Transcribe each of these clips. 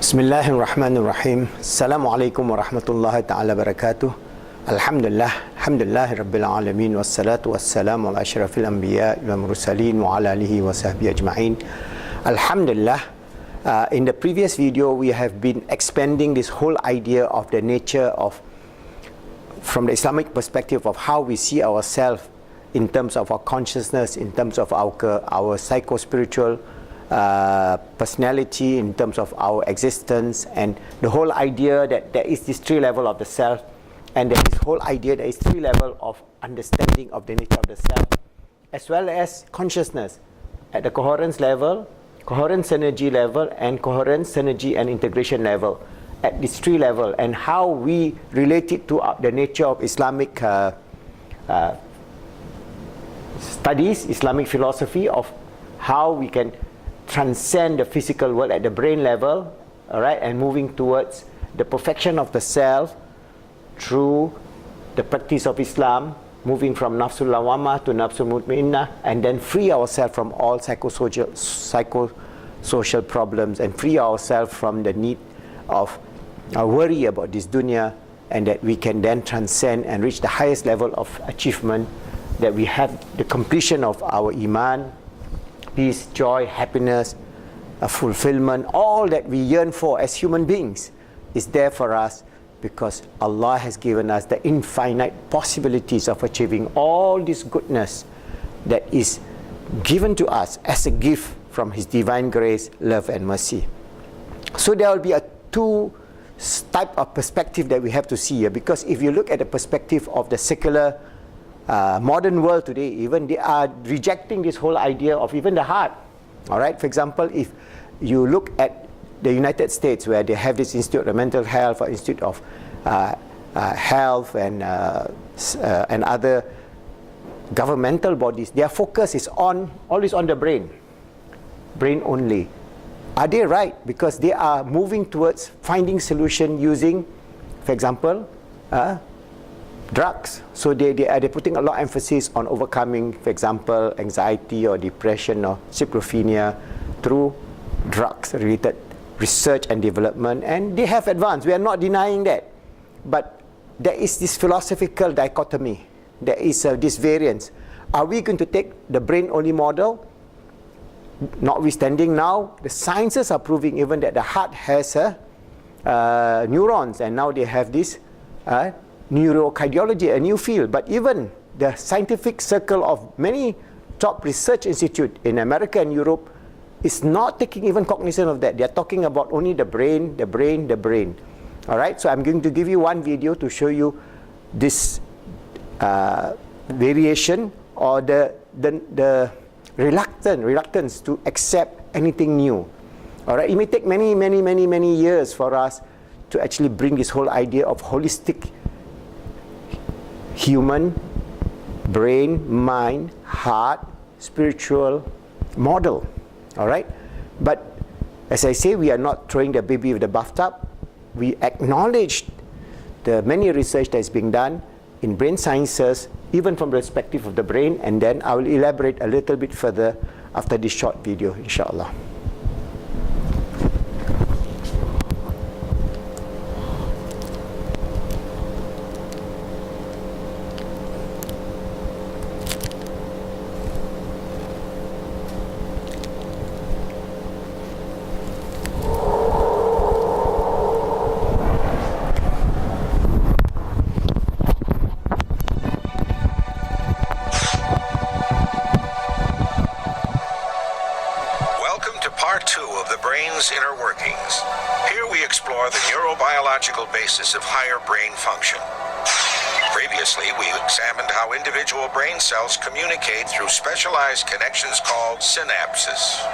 Bismillahirrahmanirrahim. Assalamualaikum warahmatullahi ta'ala wabarakatuh. Alhamdulillah, alhamdulillahi rabbil alamin, wassalatu wassalamu ala asyrafil anbiya wal mursalin wa ala alihi wa sahbihi ajma'in. Alhamdulillah, in the previous video we have been expanding this whole idea of the nature of, from the Islamic perspective, of how we see ourselves in terms of our consciousness, in terms of our psycho-spiritual personality, in terms of our existence, and the whole idea that there is this three level of the self, and there is this whole idea there is three level of understanding of the nature of the self, as well as consciousness at the coherence level, coherent synergy level, and coherent synergy and integration level. At these three level, and how we relate it to the nature of Islamic studies, Islamic philosophy of how we can transcend the physical world at the brain level, all right, and moving towards the perfection of the self through the practice of Islam, moving from nafsul lawamah to nafsul mutmainnah, and then free ourselves from all psychosocial problems, and free ourselves from the need of worry about this dunya, and that we can then transcend and reach the highest level of achievement, that we have the completion of our iman, peace, joy, happiness, fulfillment, all that we yearn for as human beings is there for us, because Allah has given us the infinite possibilities of achieving all this goodness that is given to us as a gift from His divine grace, love and mercy. So there will be two type of perspective that we have to see here, because if you look at the perspective of the secular modern world today, even they are rejecting this whole idea of even the heart. All right, for example, if you look at the United States, where they have this Institute of Mental Health or Institute of Health and other governmental bodies, their focus is always on the brain only. Are they right? Because they are moving towards finding solution using, for example, drugs. So they're putting a lot of emphasis on overcoming, for example, anxiety or depression or schizophrenia through drugs-related research and development, and they have advanced. We are not denying that. But there is this philosophical dichotomy. There is this variance. Are we going to take the brain-only model? Notwithstanding now, the sciences are proving even that the heart has neurons, and now they have this neurocardiology, a new field. But even the scientific circle of many top research institutes in America and Europe is not taking even cognizance of that. They are talking about only the brain, the brain, the brain. All right, so I'm going to give you one video to show you this variation, or the reluctance to accept anything new. All right, it may take many years for us to actually bring this whole idea of holistic human brain, mind, heart, spiritual model. All right, but as I say, we are not throwing the baby with the bathtub. We acknowledge the many research that is being done in brain sciences, even from the perspective of the brain, and then I will elaborate a little bit further after this short video, inshallah. Inner workings. Here we explore the neurobiological basis of higher brain function. Previously, we examined how individual brain cells communicate through specialized connections called synapses.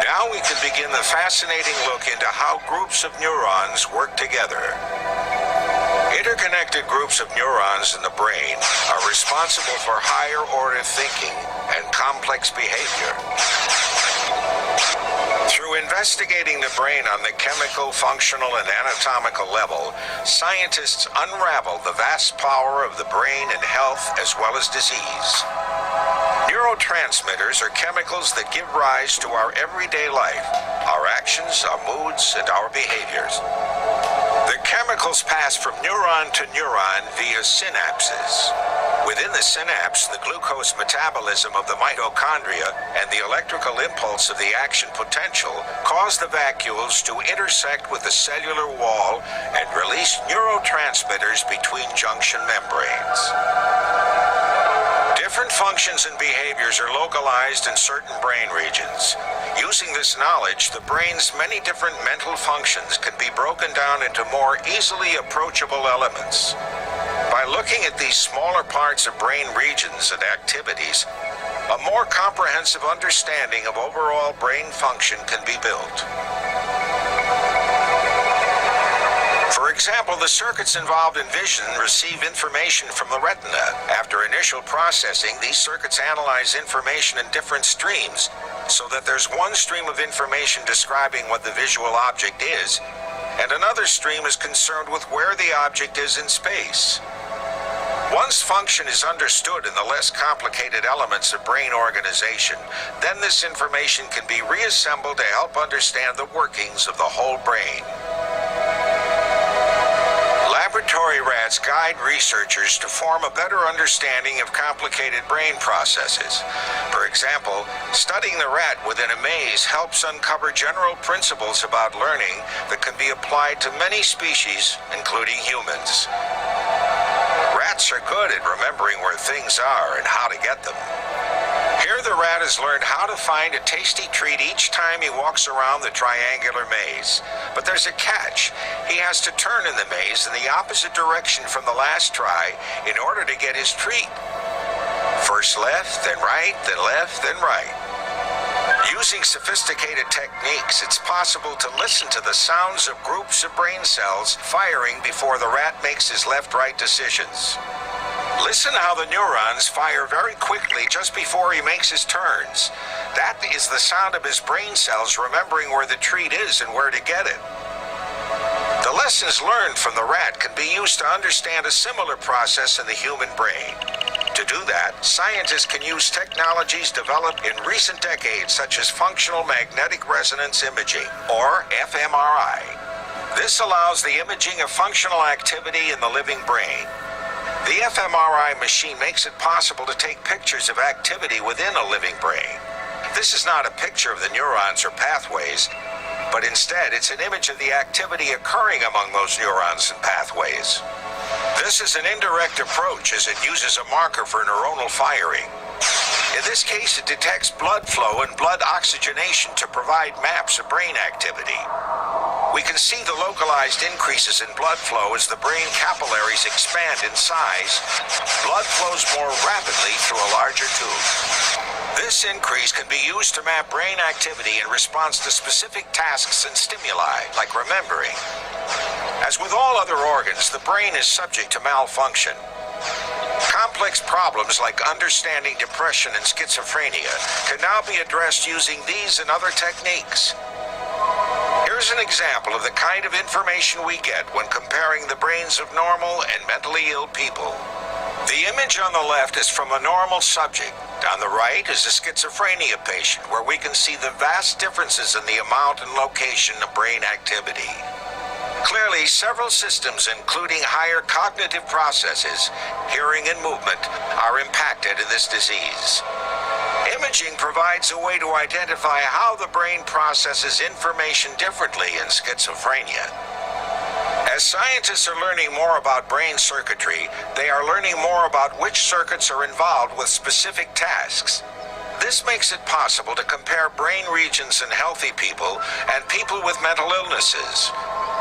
Now we can begin the fascinating look into how groups of neurons work together. Interconnected groups of neurons in the brain are responsible for higher order thinking and complex behavior. Through investigating the brain on the chemical, functional, and anatomical level, scientists unravel the vast power of the brain in health as well as disease. Neurotransmitters are chemicals that give rise to our everyday life, our actions, our moods, and our behaviors. The chemicals pass from neuron to neuron via synapses. Within the synapse, the glucose metabolism of the mitochondria and the electrical impulse of the action potential cause the vacuoles to intersect with the cellular wall and release neurotransmitters between junction membranes. Different functions and behaviors are localized in certain brain regions. Using this knowledge, the brain's many different mental functions can be broken down into more easily approachable elements. By looking at these smaller parts of brain regions and activities, a more comprehensive understanding of overall brain function can be built. For example, the circuits involved in vision receive information from the retina. After initial processing, these circuits analyze information in different streams so that there's one stream of information describing what the visual object is, and another stream is concerned with where the object is in space. Once function is understood in the less complicated elements of brain organization, then this information can be reassembled to help understand the workings of the whole brain. Laboratory rats guide researchers to form a better understanding of complicated brain processes. For example, studying the rat within a maze helps uncover general principles about learning that can be applied to many species, including humans. Rats are good at remembering where things are and how to get them. Here the rat has learned how to find a tasty treat each time he walks around the triangular maze. But there's a catch. He has to turn in the maze in the opposite direction from the last try in order to get his treat. First left, then right, then left, then right. Using sophisticated techniques, it's possible to listen to the sounds of groups of brain cells firing before the rat makes his left-right decisions. Listen how the neurons fire very quickly just before he makes his turns. That is the sound of his brain cells remembering where the treat is and where to get it. The lessons learned from the rat can be used to understand a similar process in the human brain. To do that, scientists can use technologies developed in recent decades such as functional magnetic resonance imaging, or fMRI. This allows the imaging of functional activity in the living brain. The fMRI machine makes it possible to take pictures of activity within a living brain. This is not a picture of the neurons or pathways, but instead it's an image of the activity occurring among those neurons and pathways. This is an indirect approach as it uses a marker for neuronal firing. In this case, it detects blood flow and blood oxygenation to provide maps of brain activity. We can see the localized increases in blood flow as the brain capillaries expand in size. Blood flows more rapidly through a larger tube. This increase can be used to map brain activity in response to specific tasks and stimuli, like remembering. As with all other organs, the brain is subject to malfunction. Complex problems like understanding depression and schizophrenia can now be addressed using these and other techniques. Here's an example of the kind of information we get when comparing the brains of normal and mentally ill people. The image on the left is from a normal subject. On the right is a schizophrenia patient, where we can see the vast differences in the amount and location of brain activity. Clearly, several systems, including higher cognitive processes, hearing and movement, are impacted in this disease. Imaging provides a way to identify how the brain processes information differently in schizophrenia. As scientists are learning more about brain circuitry, they are learning more about which circuits are involved with specific tasks. This makes it possible to compare brain regions in healthy people and people with mental illnesses.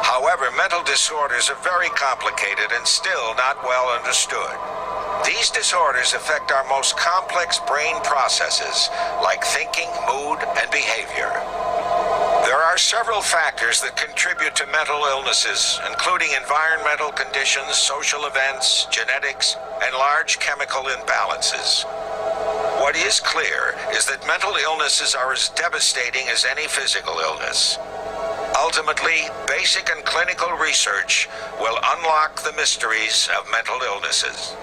However, mental disorders are very complicated and still not well understood. These disorders affect our most complex brain processes, like thinking, mood, and behavior. There are several factors that contribute to mental illnesses, including environmental conditions, social events, genetics, and large chemical imbalances. What is clear is that mental illnesses are as devastating as any physical illness. Ultimately, basic and clinical research will unlock the mysteries of mental illnesses.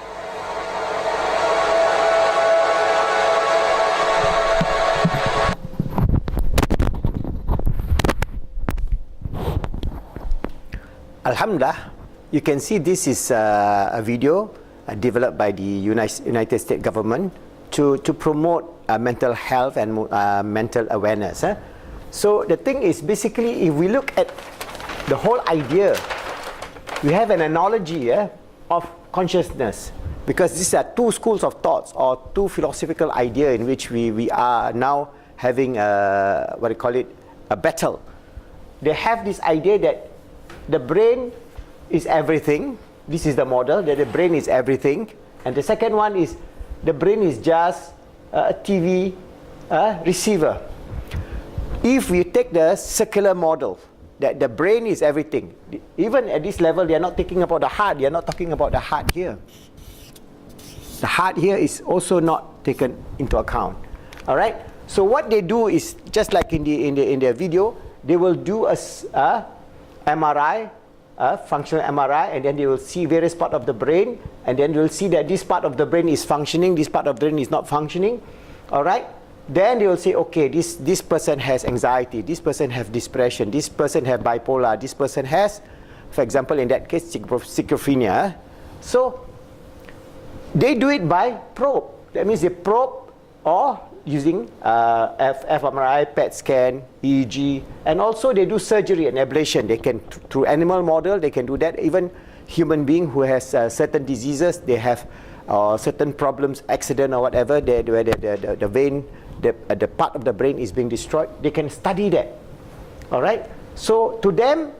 Alhamdulillah, you can see this is a video developed by the United States government to promote mental health and mental awareness. So the thing is, basically, if we look at the whole idea, we have an analogy of consciousness, because these are two schools of thoughts or two philosophical ideas in which we are now having a battle. They have this idea that the brain is everything. This is the model, that the brain is everything. And the second one is the brain is just a TV receiver. If we take the circular model, that the brain is everything, even at this level, they are not thinking about the heart. They are not talking about the heart here. The heart here is also not taken into account. All right. So what they do is, just like in the video, they will do a MRI, functional MRI, and then they will see various parts of the brain, and then they will see that this part of the brain is functioning, this part of the brain is not functioning. All right. Then they will say, okay, this person has anxiety, this person has depression, this person has bipolar, this person has, for example, in that case, schizophrenia. So they do it by probe. That means they probe or using fMRI, PET scan, EEG, and also they do surgery and ablation. They can, through animal model, they can do that. Even human being who has certain diseases, they have certain problems, accident or whatever, where the vein, the part of the brain is being destroyed, they can study that. All right. So to them,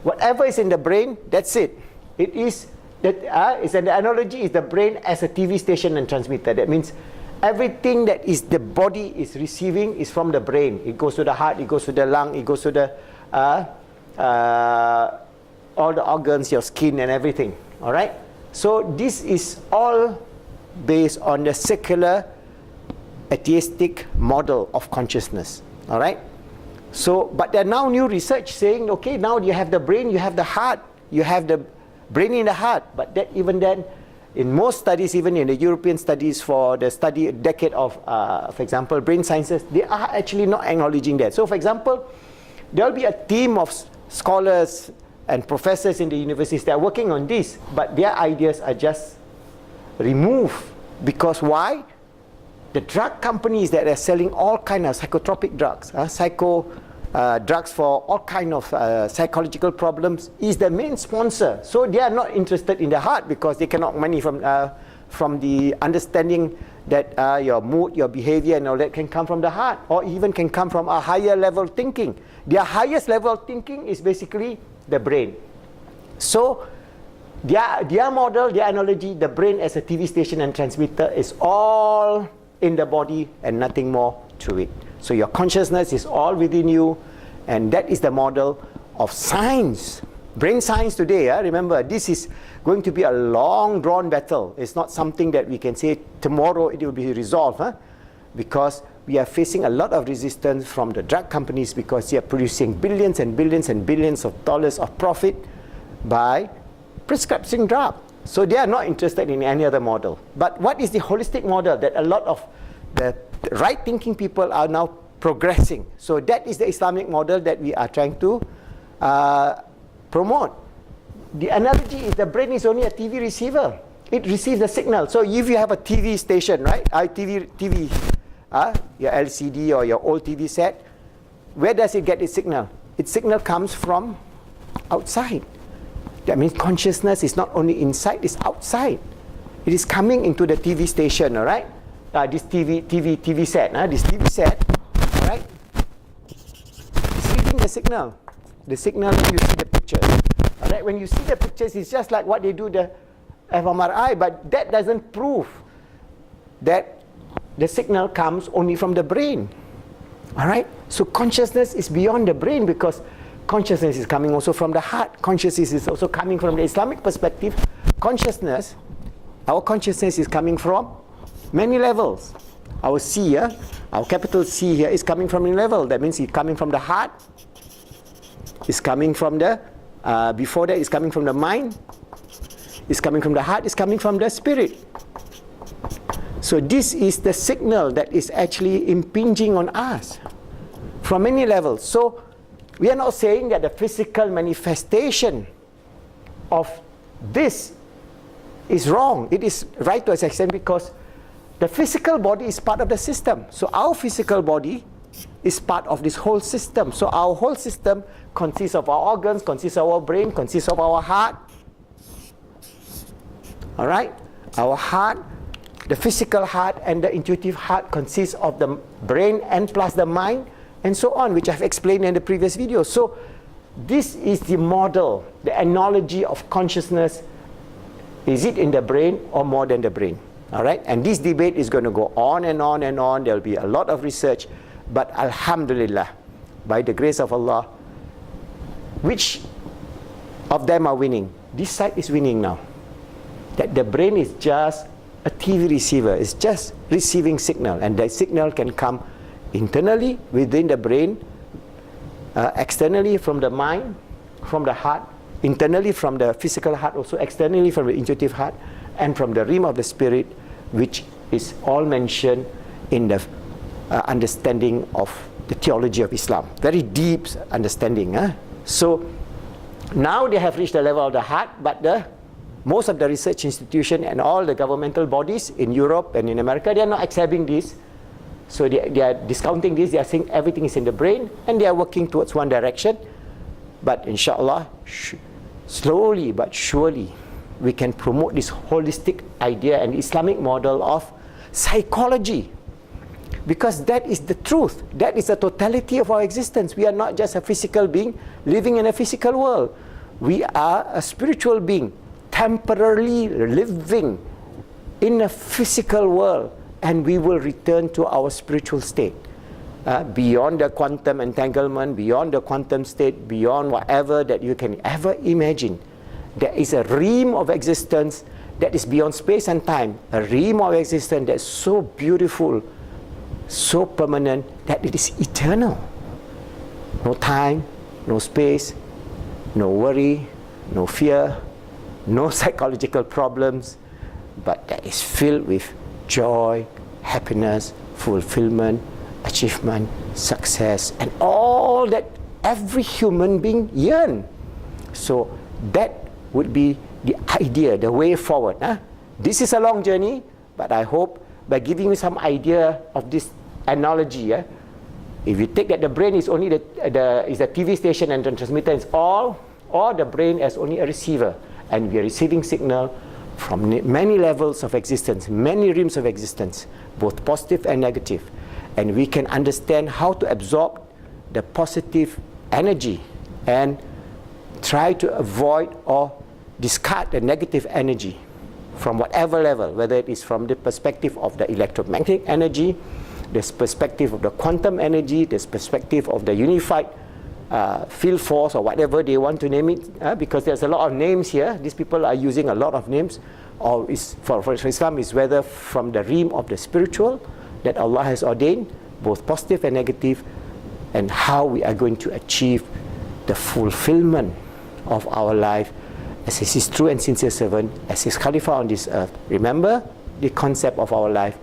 whatever is in the brain, that's it. It is that is an analogy is the brain as a TV station and transmitter. That means everything that is the body is receiving is from the brain. It goes to the heart, it goes to the lung, it goes to the all the organs, your skin and everything. All right. So this is all based on the secular atheistic model of consciousness. All right. So, but there are now new research saying, okay, now you have the brain, you have the heart, you have the brain in the heart. But that even then, in most studies, even in the European studies for the study decade of, for example, brain sciences, they are actually not acknowledging that. So, for example, there will be a team of scholars and professors in the universities that are working on this, but their ideas are just removed. Because why? The drug companies that are selling all kind of psychotropic drugs, drugs for all kind of psychological problems, is the main sponsor. So they are not interested in the heart, because they cannot money from the understanding that your mood, your behavior and all that can come from the heart, or even can come from a higher level thinking. Their highest level of thinking is basically the brain. So their model, their analogy, the brain as a TV station and transmitter is all in the body and nothing more to it. So your consciousness is all within you, and that is the model of science. Brain science today, remember, this is going to be a long drawn battle. It's not something that we can say tomorrow it will be resolved, because we are facing a lot of resistance from the drug companies, because they are producing billions and billions and billions of dollars of profit by prescribing drug. So they are not interested in any other model. But what is the holistic model that a lot of the right thinking people are now progressing? So that is the Islamic model that we are trying to promote. The analogy is the brain is only a TV receiver. It receives the signal. So if you have a TV station, right? Your LCD or your old TV set, where does it get its signal? Its signal comes from outside. That means consciousness is not only inside, it's outside. It is coming into the TV station, all right? This TV set, this TV set, all right? It's reading the signal. The signal when you see the pictures. All right? When you see the pictures, it's just like what they do the fMRI, but that doesn't prove that the signal comes only from the brain. All right? So consciousness is beyond the brain, because consciousness is coming also from the heart. Consciousness is also coming from the Islamic perspective. Consciousness, our consciousness is coming from many levels. Our C here, our capital C here is coming from a level. That means it's coming from the heart. It's coming from the, before that it's coming from the mind. It's coming from the heart. It's coming from the spirit. So this is the signal that is actually impinging on us from many levels. So we are not saying that the physical manifestation of this is wrong. It is right to an extent because the physical body is part of the system. So our physical body is part of this whole system. So our whole system consists of our organs, consists of our brain, consists of our heart. All right? Our heart, the physical heart and the intuitive heart consists of the brain and plus the mind and so on, which I've explained in the previous video. So this is the model, the analogy of consciousness. Is it in the brain or more than the brain? All right? And this debate is going to go on and on and on. There will be a lot of research. But Alhamdulillah, by the grace of Allah, which of them are winning? This side is winning now. That the brain is just a TV receiver. It's just receiving signal. And that signal can come internally within the brain, externally from the mind, from the heart, internally from the physical heart, also externally from the intuitive heart, and from the realm of the spirit, which is all mentioned in the understanding of the theology of Islam. Very deep understanding. So now they have reached the level of the heart, but most of the research institutions and all the governmental bodies in Europe and in America, they are not accepting this. So they are discounting this. They are saying everything is in the brain, and they are working towards one direction. But inshallah, slowly but surely, we can promote this holistic idea and Islamic model of psychology. Because that is the truth. That is the totality of our existence. We are not just a physical being living in a physical world. We are a spiritual being temporarily living in a physical world, and we will return to our spiritual state. Beyond the quantum entanglement, beyond the quantum state, beyond whatever that you can ever imagine. There is a realm of existence that is beyond space and time, a realm of existence that's so beautiful, so permanent, that it is eternal. No time, no space, no worry, no fear, no psychological problems, but that is filled with joy, happiness, fulfillment, achievement, success, and all that every human being yearns. So that would be the idea, the way forward. This is a long journey, but I hope by giving you some idea of this analogy, if you take that the brain is only is a TV station and the transmitter is all, or the brain as only a receiver, and we are receiving signal from many levels of existence, many realms of existence, both positive and negative, and we can understand how to absorb the positive energy and try to avoid or discard the negative energy from whatever level, whether it is from the perspective of the electromagnetic energy, the perspective of the quantum energy, the perspective of the unified field force, or whatever they want to name it, because there's a lot of names here. These people are using a lot of names. Or is for Islam is whether from the realm of the spiritual that Allah has ordained, both positive and negative, and how we are going to achieve the fulfillment of our life as His true and sincere servant, as His Khalifa on this earth. Remember the concept of our life.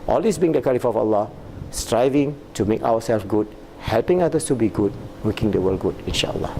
Always being the Khalifa of Allah, striving to make ourselves good, helping others to be good, making the world good, inshallah.